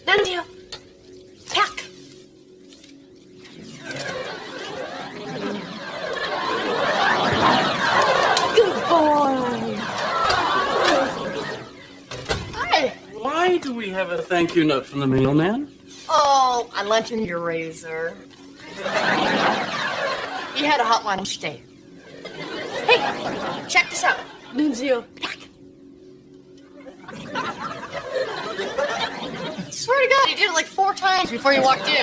Nunzio, pack. Good boy. Hi. Why do we have a thank you note from the mailman? Oh, I lent him your razor. He had a hot lunch date. Hey, check this out. Nunzio, pack. I swear to God, he did it like 4 times before you walked in.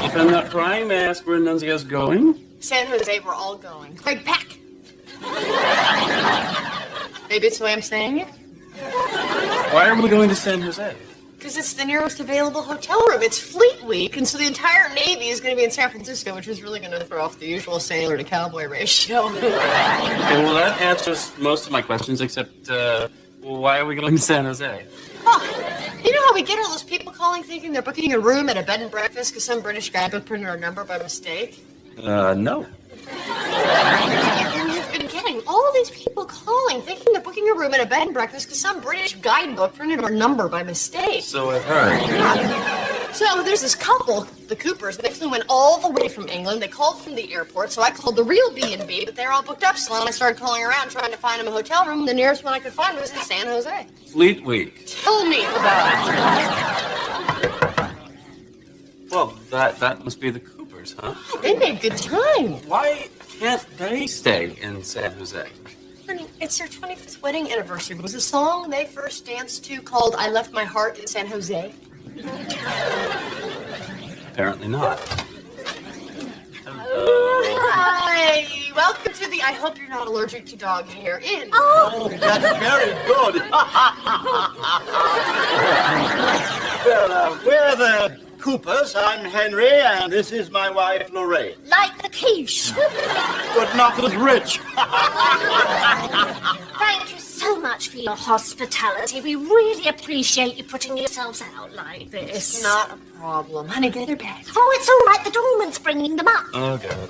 If I'm not crying, may I ask where Nunzio's going? San Jose, we're all going. Greg, pack. Maybe it's the way I'm saying it. Why are we going to San Jose? Because it's the nearest available hotel room. It's Fleet Week, and so the entire Navy is going to be in San Francisco, which is really going to throw off the usual sailor to cowboy ratio. Okay, well, that answers most of my questions, except, why are we going to San Jose? Oh, you know how we get all those people calling thinking they're booking a room at a bed and breakfast because some British guy booked our number by mistake? No. We've been getting all these people calling thinking they're booking a room at a bed and breakfast because some British guidebook printed our number by mistake. So I've heard. Yeah. So there's this couple, the Coopers, they flew in all the way from England. They called from the airport, so I called the real B&B, but they're all booked up still, and I started calling around trying to find them a hotel room. The nearest one I could find was in San Jose. Fleet Week. Tell me about it. Well, that must be the Coopers, huh? They made good time. Why can't they stay in San Jose? Honey, it's their 25th wedding anniversary. Was the song they first danced to called I Left My Heart in San Jose? Apparently not. Hi. Welcome to the I Hope You're Not Allergic to Dog Hair Inn. Oh, that's very good. Well, we're the Coopers. I'm Henry, and this is my wife, Lorraine. Like the quiche. But not as rich. Thank you so much for your hospitality. We really appreciate you putting yourselves out like this. It's not a problem. Honey, get her back. Oh, it's all right. The doorman's bringing them up. Oh, God.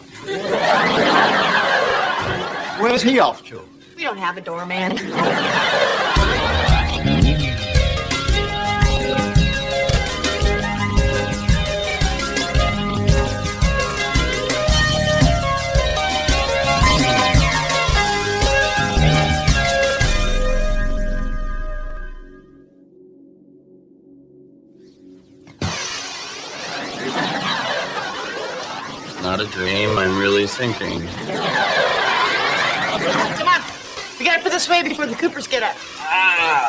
Where's he off to? We don't have a doorman. Not a dream. I'm really sinking. Come on. We gotta put this away before the Coopers get up.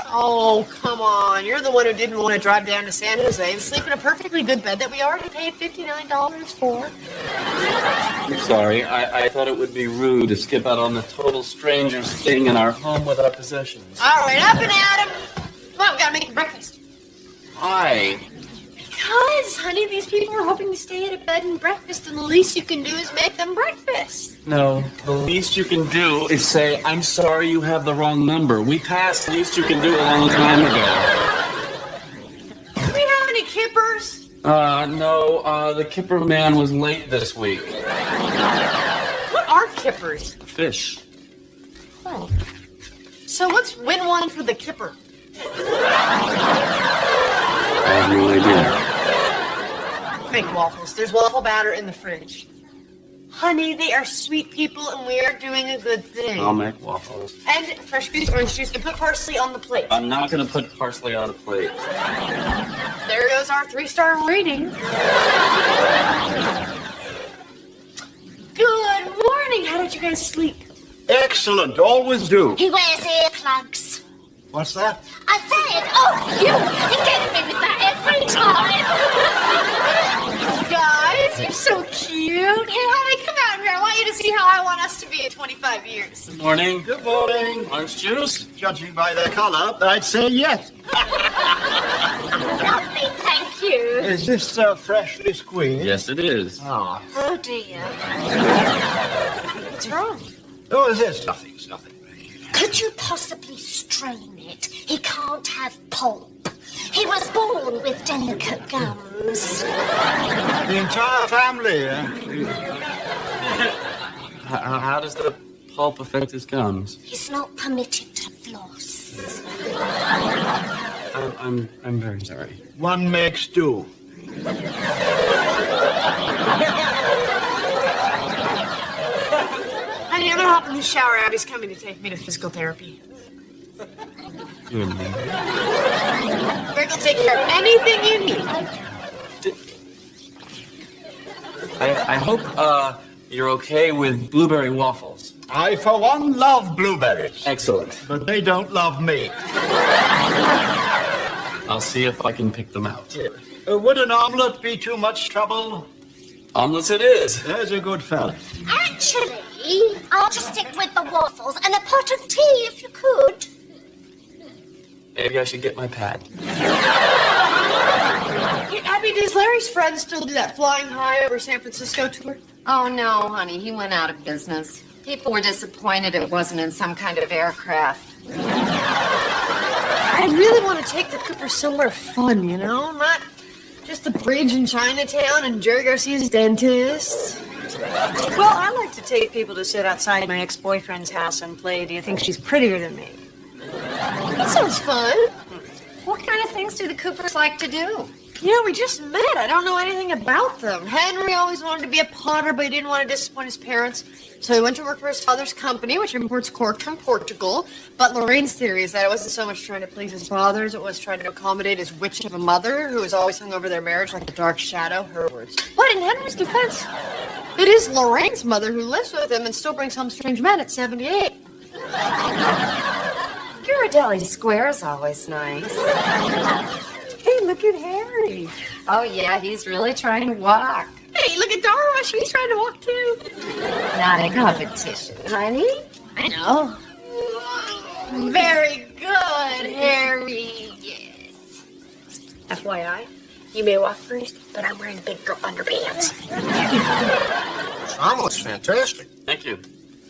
Oh, come on. You're the one who didn't want to drive down to San Jose and sleep in a perfectly good bed that we already paid $59 for. I'm sorry. I thought it would be rude to skip out on the total stranger staying in our home with our possessions. All right, up and at 'em. Come on, we gotta make breakfast. Why? Because, honey, these people are hoping to stay at a bed and breakfast, and the least you can do is make them breakfast. No, the least you can do is say, I'm sorry you have the wrong number. We passed the least you can do a long time ago. Do we have any kippers? No, the kipper man was late this week. What are kippers? Fish. Oh. So what's win one for the kipper? I have no idea. Make waffles. There's waffle batter in the fridge. Honey, they are sweet people, and we are doing a good thing. I'll make waffles. And fresh squeezed orange juice, and put parsley on the plate. I'm not going to put parsley on a plate. There goes our 3-star rating. Good morning. How did you guys sleep? Excellent. Always do. He wears earplugs. What's that? I said, you get me with that every time. Guys, you're so cute. Here, honey, come out here. I want you to see how I want us to be in 25 years. Good morning. Good morning. Orange juice? Judging by their color, I'd say yes. Lovely, thank you. Is this freshly squeezed? Yes, it is. Ah. Oh, dear. What's wrong? Oh, is this? Nothing's nothing. Could you possibly strain it? He can't have pulp. He was born with delicate gums. The entire family, How does the pulp affect his gums? He's not permitted to floss. I'm very sorry. One makes two. Honey, I'm gonna hop in the shower. Abby's coming to take me to physical therapy. Good man. Greg will take care of anything you need. I hope you're okay with blueberry waffles. I, for one, love blueberries. Excellent. But they don't love me. I'll see if I can pick them out. Would an omelet be too much trouble? Omelets it is. There's a good fella. Actually, I'll just stick with the waffles and a pot of tea if you could. Maybe I should get my pad. Hey, Abby, does Larry's friend still do that flying high over San Francisco tour? Oh, no, honey. He went out of business. People were disappointed it wasn't in some kind of aircraft. I really want to take the Cooper somewhere fun, you know? Not just the bridge in Chinatown and Jerry Garcia's dentist. Well, I like to take people to sit outside my ex-boyfriend's house and play Do You Think She's Prettier Than Me? That sounds fun. What kind of things do the Coopers like to do? You know, we just met. I don't know anything about them. Henry always wanted to be a potter, but he didn't want to disappoint his parents. So he went to work for his father's company, which imports cork from Portugal. But Lorraine's theory is that it wasn't so much trying to please his father as it was trying to accommodate his witch of a mother who was always hung over their marriage like a dark shadow, her words. But in Henry's defense, it is Lorraine's mother who lives with him and still brings home strange men at 78. Ghirardelli Square is always nice. Hey, look at Harry. Oh, yeah, he's really trying to walk. Hey, look at Darwa. She's trying to walk, too. Not a competition, honey. I know. Very good, Harry. Yes. FYI, you may walk first, but I'm wearing big girl underpants. This omelet's fantastic. Thank you.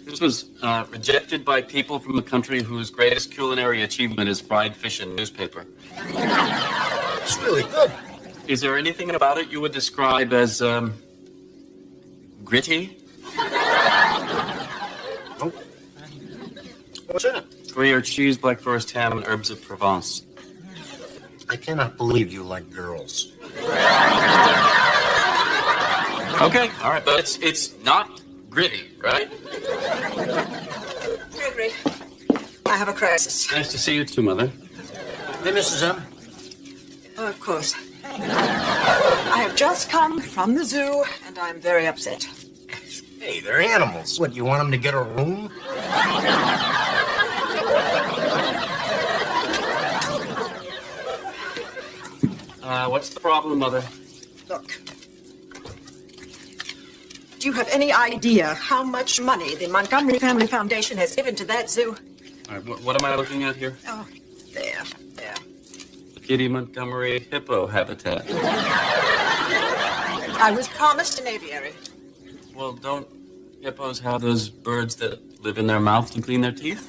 This was rejected by people from a country whose greatest culinary achievement is fried fish and newspaper. It's really good. Is there anything about it you would describe as gritty? Nope. What's in it? Gruyere cheese, black forest ham, and herbs of Provence. I cannot believe you like girls. Okay, all right, but it's not gritty, right? Gregory, I have a crisis. Nice to see you too, Mother. Hey, Mrs. M. Of course. I have just come from the zoo, and I'm very upset. Hey, they're animals. What, you want them to get a room? What's the problem, Mother? Look. Do you have any idea how much money the Montgomery Family Foundation has given to that zoo? All right, what am I looking at here? Oh, there. The Kitty Montgomery hippo habitat. I was promised an aviary. Well, don't hippos have those birds that live in their mouth to clean their teeth?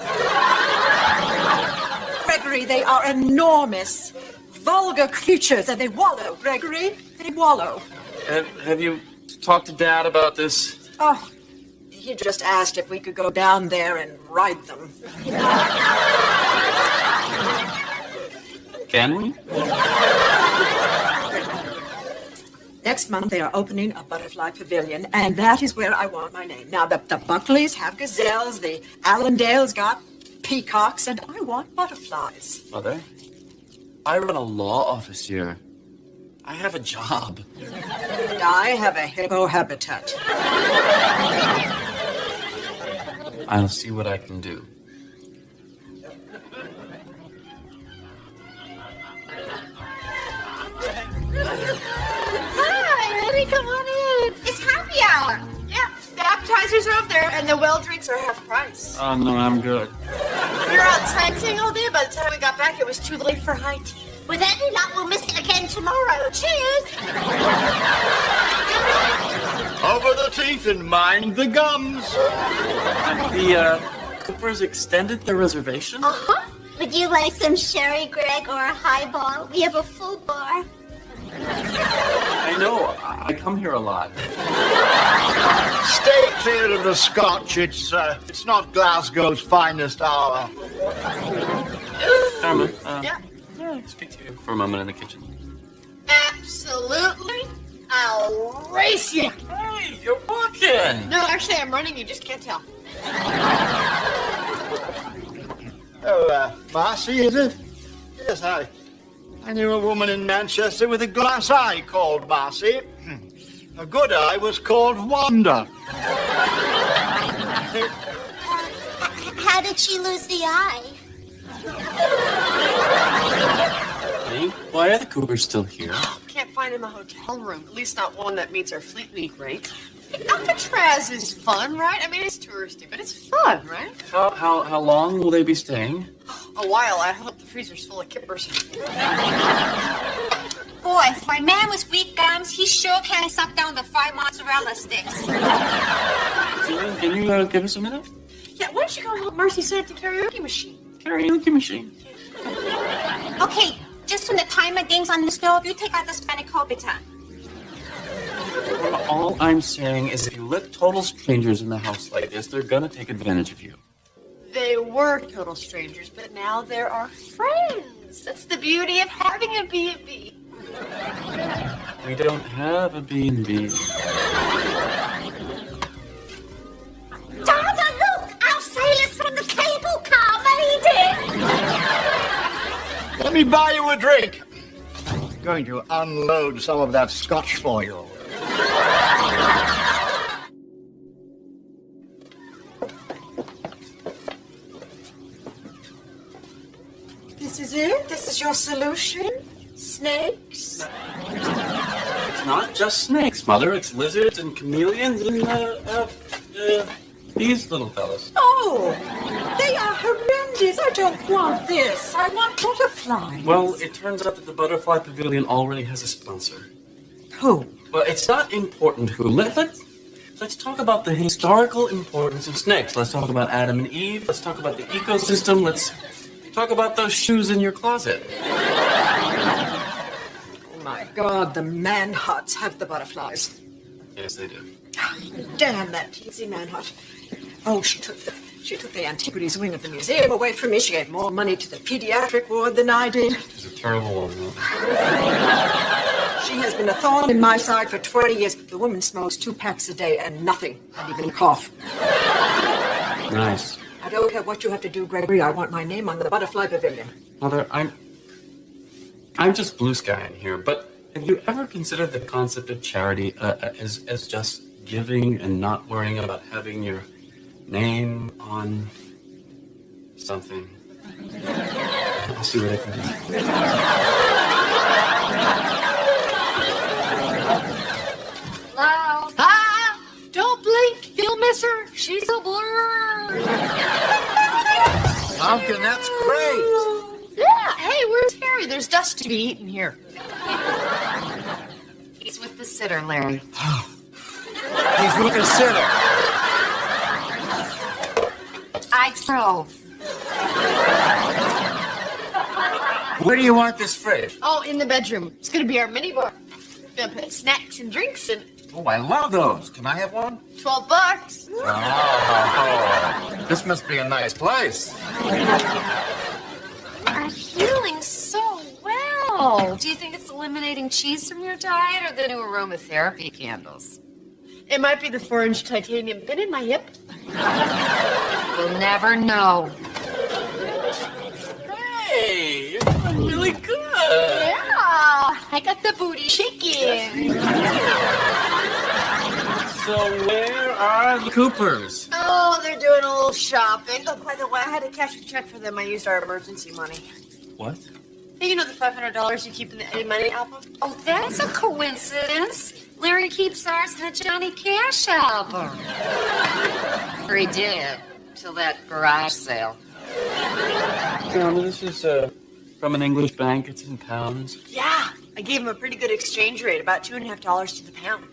Gregory, they are enormous, vulgar creatures, and they wallow, Gregory. They wallow. Have you talked to Dad about this? Oh, he just asked if we could go down there and ride them. Can we? Next month, they are opening a butterfly pavilion, and that is where I want my name. Now, the Buckleys have gazelles, the Allendales got peacocks, and I want butterflies. Mother, I run a law office here. I have a job. And I have a hippo habitat. I'll see what I can do. Hi, honey, come on in. It's happy hour. Yeah, the appetizers are over there, and the well drinks are half price. Oh, no, I'm good. We were out sightseeing all day. By the time we got back, it was too late for high tea. With any luck, we'll miss it again tomorrow. Cheers! Over the teeth and mind the gums. The Coopers extended their reservation? Uh-huh. Would you like some sherry, Greg, or a highball? We have a full bar. I know. I come here a lot. Stay clear of the scotch. It's not Glasgow's finest hour. Dharma, Yeah. speak to you for a moment in the kitchen? Absolutely. I'll race you. Hey, you're walking. No, actually, I'm running. You just can't tell. Oh, Marcy, is it? Yes, I knew a woman in Manchester with a glass eye called Marcy. A good eye was called Wanda. How did she lose the eye? Hey, why are the Coopers still here? Can't find him a hotel room. At least not one that meets our Fleet Week rate. Alcatraz is fun, right? I mean, it's touristy, but it's fun, right? How long will they be staying? A while. I hope the freezer's full of kippers. Boy, for a man with weak gums, he sure can suck down the 5 mozzarella sticks. Julian, can you give us a minute? Yeah, why don't you go help Marcy set up the karaoke machine? Karaoke machine. Okay, just when the timer dings on the stove, you take out the spanakopita. Well, all I'm saying is if you let total strangers in the house like this, they're gonna take advantage of you. They were total strangers, but now they're our friends. That's the beauty of having a B&B. We don't have a B&B. Dada, look! Our sailors from the cable car made it! Let me buy you a drink. I'm going to unload some of that scotch for you. This is it? This is your solution? Snakes? It's not just snakes, Mother. It's lizards and chameleons and these little fellas. Oh, they are horrendous. I don't want this. I want butterflies. Well, it turns out that the Butterfly Pavilion already has a sponsor. Who? Well, it's not important who. Let's talk about the historical importance of snakes. Let's talk about Adam and Eve. Let's talk about the ecosystem. Let's talk about those shoes in your closet. Oh my God, the man huts have the butterflies. Yes, they do. Damn that teasy man hut. Oh, she took the antiquities wing of the museum away from me. She gave more money to the pediatric ward than I did. She's a terrible woman. She has been a thorn in my side for 20 years. The woman smokes 2 packs a day and nothing, not even a cough. Nice. I don't care what you have to do, Gregory. I want my name on the Butterfly Pavilion. Mother, I'm just blue sky in here, but have you ever considered the concept of charity as just giving and not worrying about having your name on something? I'll see what I can do. Hello? Ah! Don't blink. You'll miss her. She's a blur. Pumpkin, that's great. Yeah. Hey, where's Harry? There's dust to be eaten here. He's with the sitter, Larry. He's with a sitter. I drove. Where do you want this fridge? Oh, in the bedroom. It's gonna be our mini bar. Gonna put snacks and drinks in it. Oh, I love those. Can I have one? $12. Oh, this must be a nice place. You're healing so well. Do you think it's eliminating cheese from your diet or the new aromatherapy candles? It might be the 4-inch titanium pin in my hip. We'll never know. Hey, you're doing really good. Yeah, I got the booty shaking. So where are the Coopers? Oh, they're doing a little shopping. Oh, by the way, I had to cash a check for them. I used our emergency money. What? Hey, you know the $500 you keep in the Eddie Money album? Oh, that's a coincidence. Larry keeps ours in the Johnny Cash album. Or he did, till that garage sale. No, this is from an English bank. It's in pounds. Yeah, I gave him a pretty good exchange rate, about $2.50 to the pound.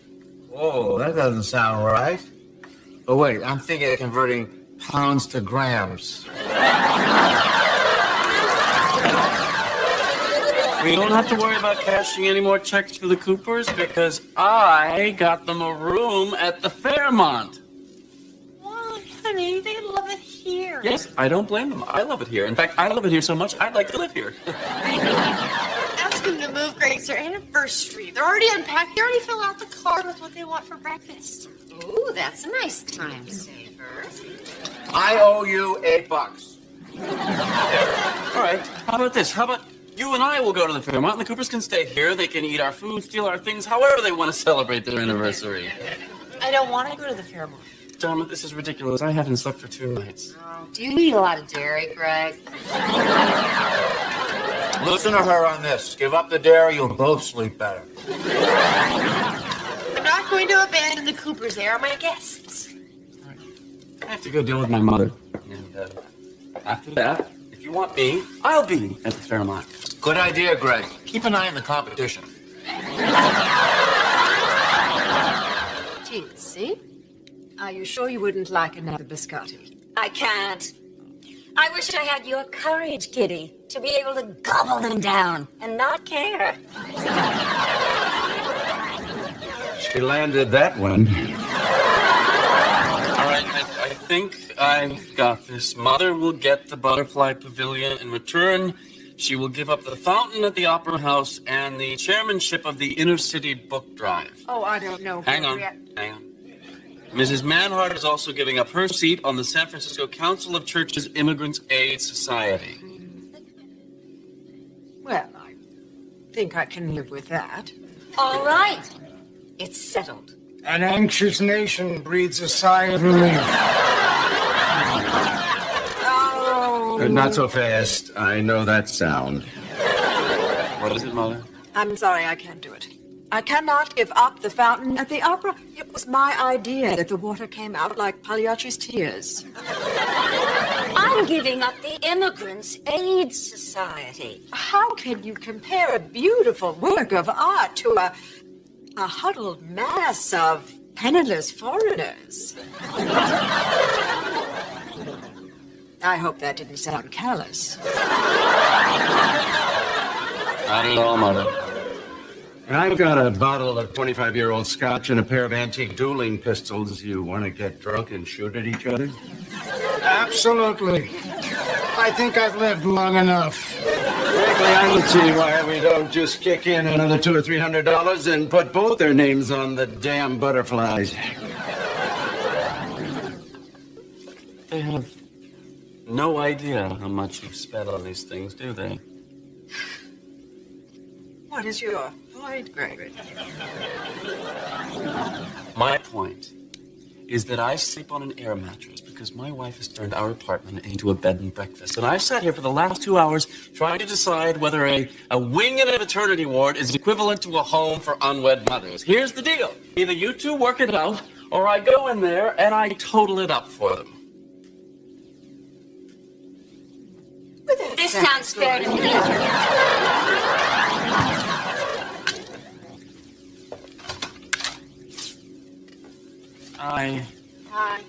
Whoa, that doesn't sound right. Oh, wait, I'm thinking of converting pounds to grams. We don't have to worry about cashing any more checks for the Coopers because I got them a room at the Fairmont. Why, honey, they love it here. here. Yes, I don't blame them. I love it here. In fact, I love it here so much, I'd like to live here. Ask them to move, Greg. It's their anniversary. They're already unpacked. They already filled out the card with what they want for breakfast. Ooh, that's a nice time saver. I owe you $8. All right, how about this? How about you and I will go to the Fairmont, and the Coopers can stay here. They can eat our food, steal our things, however they want to celebrate their anniversary. I don't want to go to the Fairmont. Dharma, this is ridiculous. I haven't slept for 2 nights. Oh, do you eat a lot of dairy, Greg? Listen to her on this. Give up the dairy, you'll both sleep better. I'm not going to abandon the Coopers. They are my guests. All right. I have to go deal with my mother. And after that, if you want me, I'll be at the Fairmont. Good idea, Greg. Keep an eye on the competition. Gee, see? Are you sure you wouldn't like another biscotti? I can't. I wish I had your courage, Kitty, to be able to gobble them down and not care. She landed that one. All right, I think I've got this. Mother will get the Butterfly Pavilion. In return, she will give up the fountain at the Opera House and the chairmanship of the Inner City Book Drive. Oh, I don't know. Hang on. Mrs. Manhart is also giving up her seat on the San Francisco Council of Churches Immigrants Aid Society. Well, I think I can live with that. All right. It's settled. An anxious nation breathes a sigh of relief. Oh. Not so fast. I know that sound. What is it, Mother? I'm sorry, I can't do it. I cannot give up the fountain at the opera. It was my idea that the water came out like Pagliacci's tears. I'm giving up the Immigrants Aid Society. How can you compare a beautiful work of art to a huddled mass of penniless foreigners? I hope that didn't sound callous. Not at all, Mother. I've got a bottle of 25-year-old scotch and a pair of antique dueling pistols. You want to get drunk and shoot at each other? Absolutely. I think I've lived long enough. Frankly, I don't see why we don't just kick in another $200 or $300 and put both their names on the damn butterflies. They have no idea how much you've spent on these things, do they? What is your point, Gregory? My point is that I sleep on an air mattress because my wife has turned our apartment into a bed and breakfast. And I've sat here for the last 2 hours trying to decide whether a wing in a maternity ward is equivalent to a home for unwed mothers. Here's the deal. Either you two work it out, or I go in there and I total it up for them. This sounds fair to me. Hi. Hi.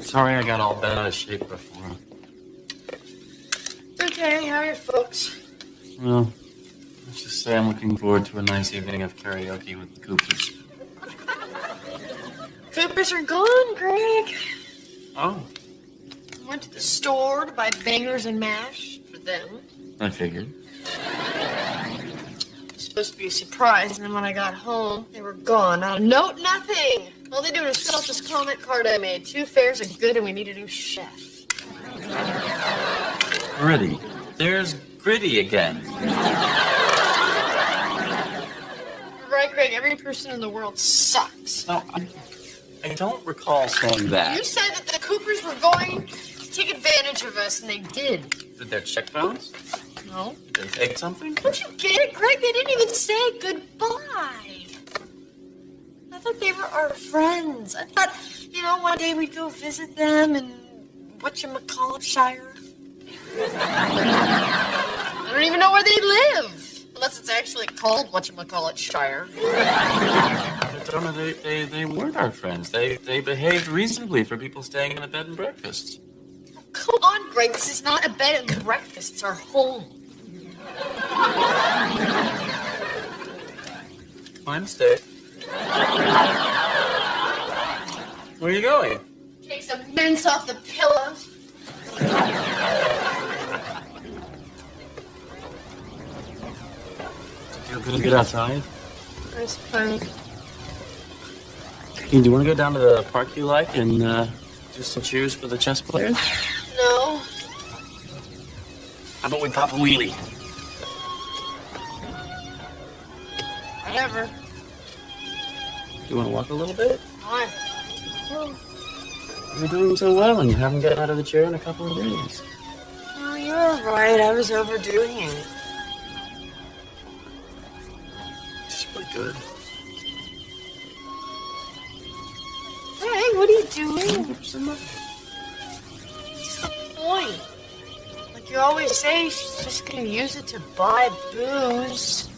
Sorry I got all bent out of shape before. It's okay. How are your folks? Well, let's just say I'm looking forward to a nice evening of karaoke with the Coopers. Coopers are gone, Greg. Oh, Went to the store to buy bangers and mash for them. I figured. It was supposed to be a surprise, and then when I got home, they were gone. Not a note, nothing. All they do is fill out this comment card I made. 2 fares are good, and we need a new chef. Gritty. There's Gritty again. Right, Greg? Every person in the world sucks. No, I don't recall saying that. You said that the Coopers were going to take advantage of us, and they did. Did their check bounce? No. Did they take something? Don't you get it, Greg? They didn't even say goodbye. I thought they were our friends. I thought, one day we'd go visit them in whatchamacallitshire. I don't even know where they live. Unless it's actually called whatchamacallitshire. Dharma, they weren't our friends. They behaved reasonably for people staying in a bed and breakfast. Come on, Greg. This is not a bed and breakfast. It's our home. My mistake. Where are you going? Take some mints off the pillows. Feel good to get outside? Nice fun. Hey, do you want to go down to the park you like and do some cheers for the chess players? No. How about we pop a wheelie? Whatever. You want to walk a little bit? Fine. You're doing so well and you haven't gotten out of the chair in a couple of days. Oh, you're right. I was overdoing it. It's pretty good. Hey, what are you doing? What's the point? Like you always say, she's just gonna use it to buy booze.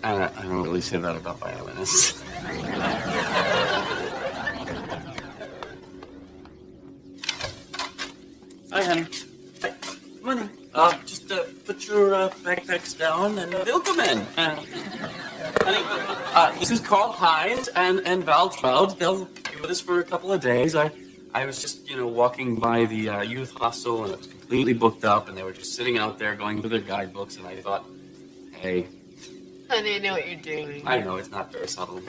I don't really say that about violinists. Hi, honey. Hi. Come on in. Just put your backpacks down and they'll come in. Honey, this is Carl Hines and Val Trout. They'll be with us for a couple of days. I was just, walking by the youth hostel and it was completely booked up and they were just sitting out there going through their guidebooks and I thought, hey. Honey, I know what you're doing. I know, it's not very subtle.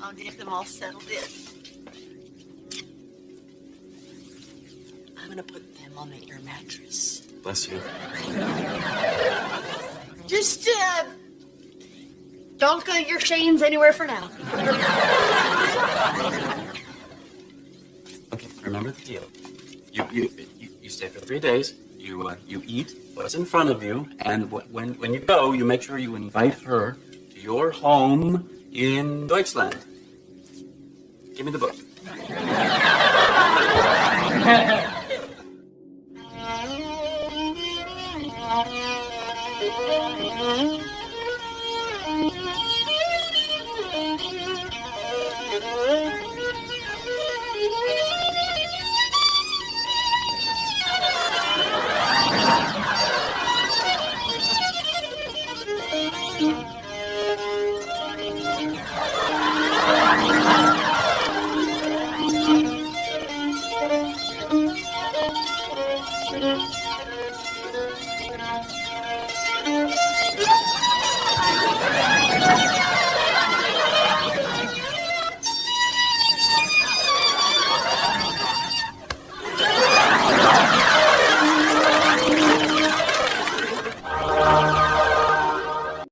I'll get them all settled in. I'm gonna put them on the air mattress. Bless you. Just, don't go your Shanes anywhere for now. Okay, remember the deal. You stay for 3 days. You eat what's in front of you, and when you go, you make sure you invite her to your home in Deutschland. Give me the book.